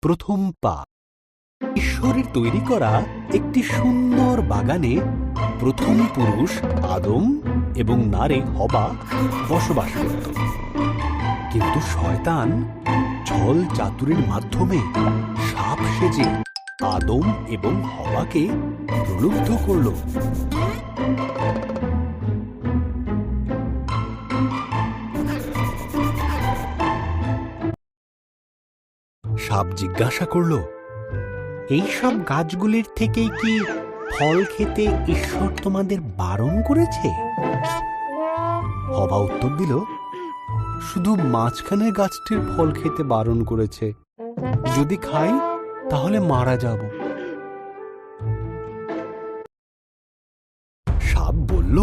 প্রথম পা। ঈশ্বরের তৈরি করা একটি সুন্দর বাগানে প্রথম পুরুষ আদম এবং নারী হবা বসবাস করত। কিন্তু শয়তান ছল চাতুরির মাধ্যমে সাপ সেজে আদম এবং হবাকে প্রলুব্ধ করল। সাপ জিজ্ঞাসা করল, এইসব গাছগুলির থেকেই কি ফল খেতে ঈশ্বর তোমাদের বারণ করেছে? হবা উত্তর দিল, শুধু মাঝখানের গাছটির ফল খেতে বারণ করেছে। যদি খাই তাহলে মারা যাব। সাপ বলল,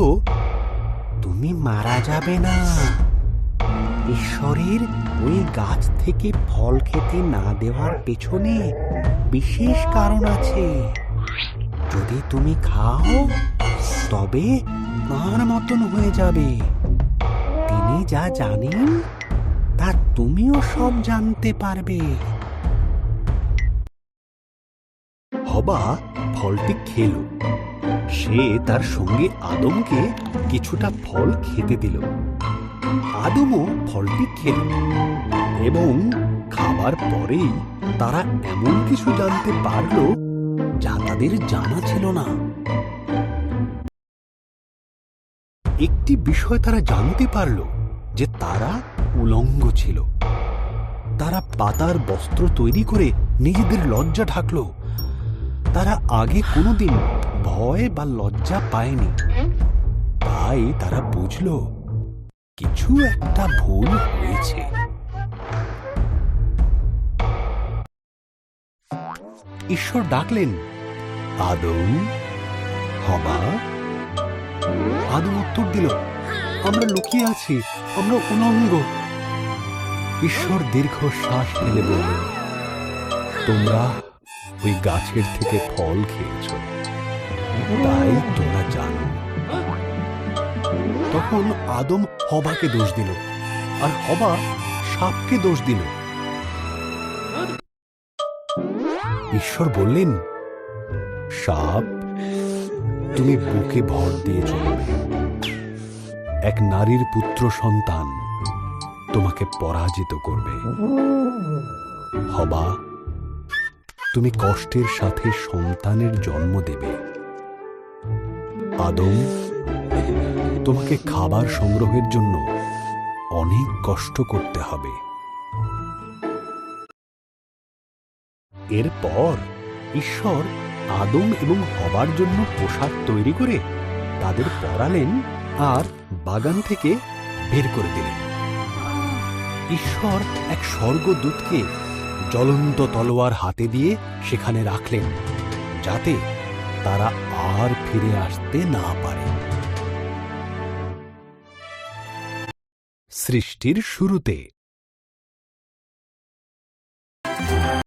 তুমি মারা যাবে না। ঈশ্বরের ওই গাছ থেকে ফল খেতে না দেওয়ার পেছনে বিশেষ কারণ আছে। যদি তুমি খাও তবে তার মতন হয়ে যাবে। তিনি যা জানেন তা তুমিও সব জানতে পারবে। হবা ফলটি খেল। সে তার সঙ্গে আদমকে কিছুটা ফল খেতে দিল। আদমও ফলটি খেল এবং খাবার পরেই তারা এমন কিছু জানতে পারল যা তাদের জানা ছিল না। একটি বিষয় তারা জানতে পারল যে তারা উলঙ্গ ছিল। তারা পাতার বস্ত্র তৈরি করে নিজেদের লজ্জা ঢাকল। তারা আগে কোনোদিন ভয় বা লজ্জা পায়নি। তাই তারা বুঝল কিছু একটা ভুল হয়েছে। ঈশ্বর ডাকলেন, আদম, হবা। আদম উত্তর দিল, আমরা লুকিয়ে আছি, আমরা উলঙ্গ। ঈশ্বর দীর্ঘশ্বাস ফেলে বললেন, তোমরা ওই গাছের থেকে ফল খেয়েছ, তাই তোমরা জানো। তখন আদম হবাকে দোষ দিল, আর হবা সাপকে দোষ দিল। ঈশ্বর বললেন, সাপ, তুমি বুকে ভর দিয়ে চলবে। এক নারীর পুত্র সন্তান তোমাকে পরাজিত করবে। হবা, তুমি কষ্টের সাথে সন্তানের জন্ম দেবে। আদম, তোমাকে খাবার সংগ্রহের জন্য অনেক কষ্ট করতে হবে। এরপর ঈশ্বর আদম এবং হবার জন্য পোশাক তৈরি করে তাদের পরালেন আর বাগান থেকে বের করে দিলেন। ঈশ্বর এক স্বর্গদূতকে জ্বলন্ত তলোয়ার হাতে দিয়ে সেখানে রাখলেন, যাতে তারা আর ফিরে আসতে না পারে। সৃষ্টির শুরুতে